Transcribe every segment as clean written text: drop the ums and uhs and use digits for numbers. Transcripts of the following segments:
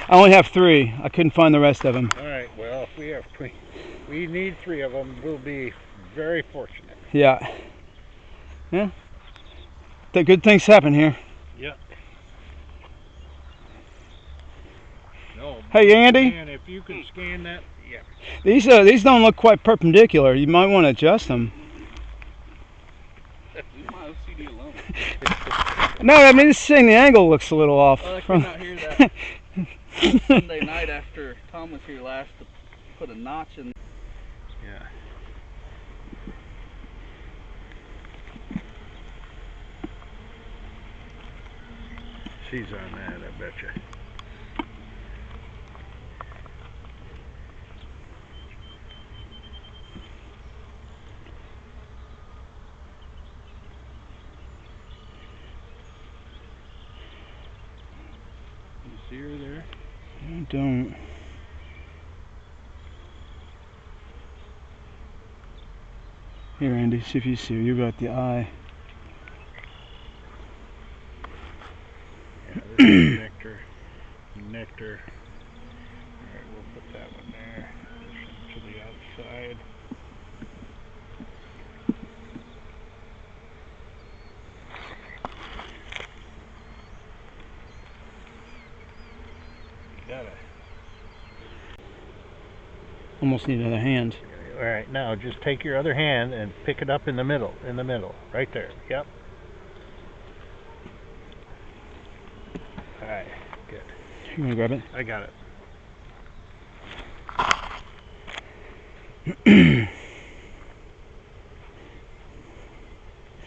I only have 3. I couldn't find the rest of them. All right. Well, if we need 3 of them, we'll be very fortunate. Yeah. Yeah. The good things happen here. Yeah. No. Hey, Andy. Man, if you can scan that, yeah. These don't look quite perpendicular. You might want to adjust them. Leave my OCD alone. No, I mean, just saying the angle looks a little off. Well, I could not hear that Sunday night after Tom was here last to put a notch in. Yeah. She's on that, I betcha. You see her there? I don't. Here, Andy, see if you see her. You got the eye. Yeah, this is nectar. Nectar. Alright, we'll put that one there. This one to the outside. Got it. Almost need another hand. Alright, now just take your other hand and pick it up in the middle. Right there. Yep. Alright, good. You want to grab it? I got it.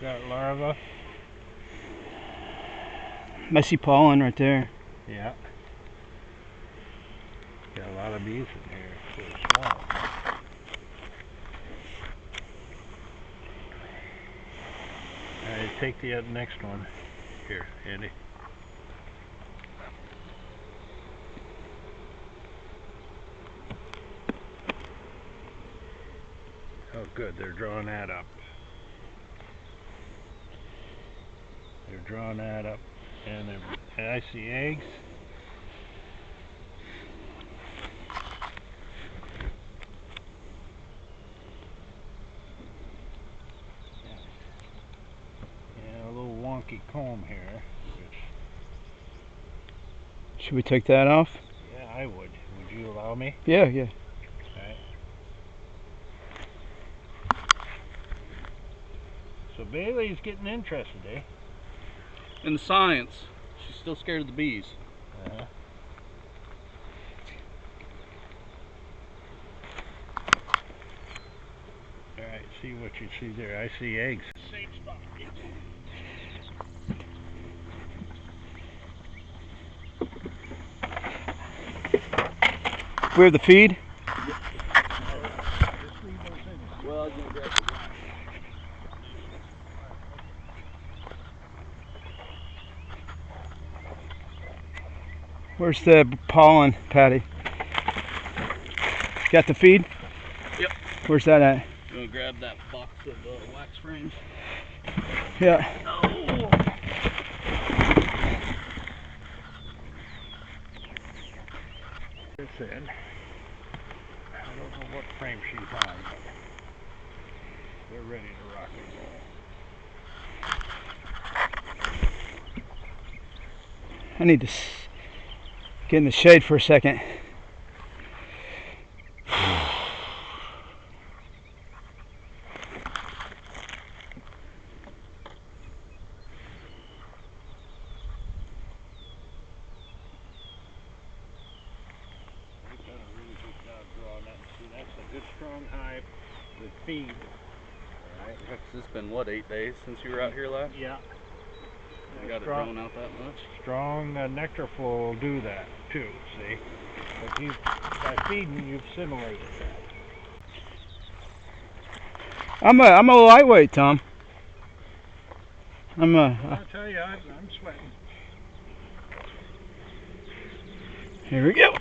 Got larva? Messy pollen right there. Yeah. Got a lot of bees in here. So it's small. Alright, take the next one. Here, Andy. Oh good, they're drawing that up. They're drawing that up. And I see eggs. Yeah, a little wonky comb here. Should we take that off? Yeah, I would. Would you allow me? Yeah, yeah. Okay. So Bailey's getting interested, eh? In the science, she's still scared of the bees. Uh-huh. Alright, see what you see there. I see eggs. Same spot. We have the feed? Well, I was gonna grab the glass. Where's the pollen, Patty? Got the feed? Yep. Where's that at? You wanna grab that box of wax frames? Yeah. Oh. This in. I don't know what frame she's on, but they're ready to rock and roll. I need to get in the shade for a second. They've done a really good job drawing that. See, that's a good strong hive with feed. Alright. It's been what, 8 days since you were out here last? Yeah. You got it drawn out that much? Strong nectar flow will do that too, see? But by feeding, you've simulated that. I'm a lightweight, Tom. I'll tell you, I'm sweating. Here we go.